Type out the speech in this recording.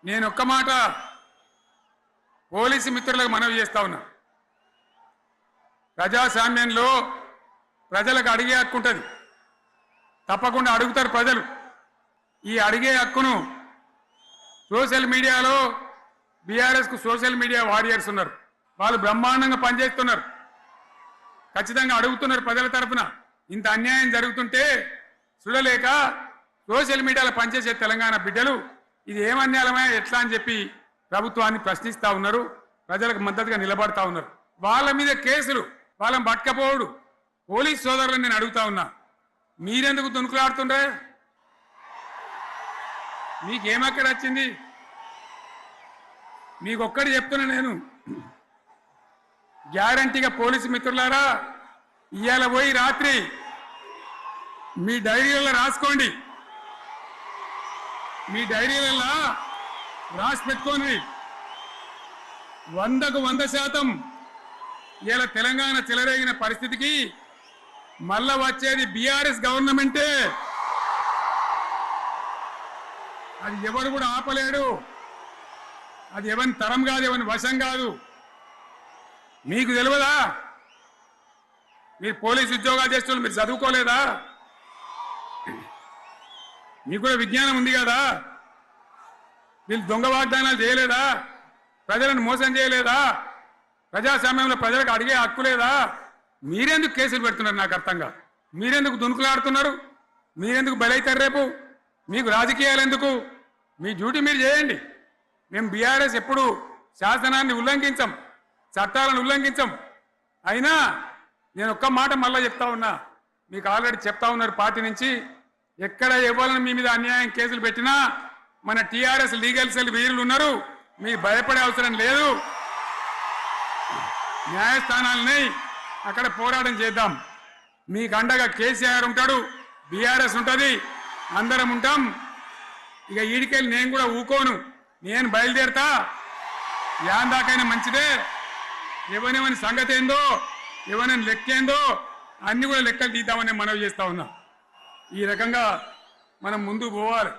నేను ఒక్క మాట పోలీసు మిత్రులకు మనవి చేస్తా ఉన్నా. ప్రజాస్వామ్యంలో ప్రజలకు అడిగే హక్కు ఉంటుంది, తప్పకుండా అడుగుతారు ప్రజలు. ఈ అడిగే హక్కును సోషల్ మీడియాలో బీఆర్ఎస్కు సోషల్ మీడియా వారియర్స్ ఉన్నారు, వాళ్ళు బ్రహ్మాండంగా పనిచేస్తున్నారు, ఖచ్చితంగా అడుగుతున్నారు ప్రజల తరఫున. ఇంత అన్యాయం జరుగుతుంటే చూడలేక సోషల్ మీడియాలో పనిచేసే తెలంగాణ బిడ్డలు ఇది ఏమన్యాయమే ఎట్లా అని చెప్పి ప్రభుత్వాన్ని ప్రశ్నిస్తూ ఉన్నారు, ప్రజలకు మద్దతుగా నిలబడతా ఉన్నారు. వాళ్ళ మీద కేసులు, వాళ్ళని పట్టుకపోవడు. పోలీస్ సోదరులను నేను అడుగుతా ఉన్నా, మీరెందుకు దునుకులాడుతుండ్రే? మీకేమక్కడ వచ్చింది? మీకు ఒక్కటి చెప్తున్నా నేను, గ్యారంటీగా పోలీసు మిత్రులారా, ఇవాళ పోయి రాత్రి మీ డైరీలలో రాసుకోండి, మీ డైరీలలో రాసి పెట్టుకోండి. 100కు 100% ఇలా తెలంగాణ చెలరేగిన పరిస్థితికి మళ్ళా వచ్చేది బీఆర్ఎస్ గవర్నమెంటే. అది ఎవరు కూడా ఆపలేడు, అది ఎవరి తరం కాదు, ఎవరి వశం కాదు. మీకు తెలియదా? మీరు పోలీసు ఉద్యోగాలు చేస్తున్నారు, మీరు చదువుకోలేదా? మీకు కూడా విజ్ఞానం ఉంది కదా? వీళ్ళు దొంగ వాగ్దానాలు చేయలేదా? ప్రజలను మోసం చేయలేదా? ప్రజాస్వామ్యంలో ప్రజలకు అడిగే హక్కు లేదా? మీరెందుకు కేసులు పెడుతున్నారు? నాకు అర్థం కాదు. మీరెందుకు దునుకులాడుతున్నారు? మీరెందుకు బలైతారు? రేపు మీకు రాజకీయాలు ఎందుకు? మీ డ్యూటీ మీరు చేయండి. మేము బీఆర్ఎస్ ఎప్పుడు శాసనాన్ని ఉల్లంఘించం, చట్టాలను ఉల్లంఘించం. అయినా నేను ఒక్క మాట మళ్ళీ చెప్తా ఉన్నా, మీకు ఆల్రెడీ చెప్తా ఉన్నారు పార్టీ నుంచి, ఎక్కడ ఎవరిని మీ మీద అన్యాయం కేసులు పెట్టినా మన టీఆర్ఎస్ లీగల్ సెల్ వీరులు ఉన్నారు, మీకు భయపడే అవసరం లేదు. న్యాయస్థానాలని అక్కడ పోరాటం చేద్దాం. మీకు అండగా కేసీఆర్ ఉంటాడు, బీఆర్ఎస్ ఉంటుంది, అందరం ఉంటాం. ఇక ఈడికెళ్ళి నేను కూడా ఊకోను, నేను బయలుదేరుతా. యాందాకైనా మంచిదే. ఎవరెవరి సంగతి ఏందో, ఎవరైనా లెక్కేందో అన్ని కూడా లెక్కలు తీద్దామని మనవి చేస్తా ఉన్నాం. ఈ రకంగా మనం ముందుకు పోవాలి.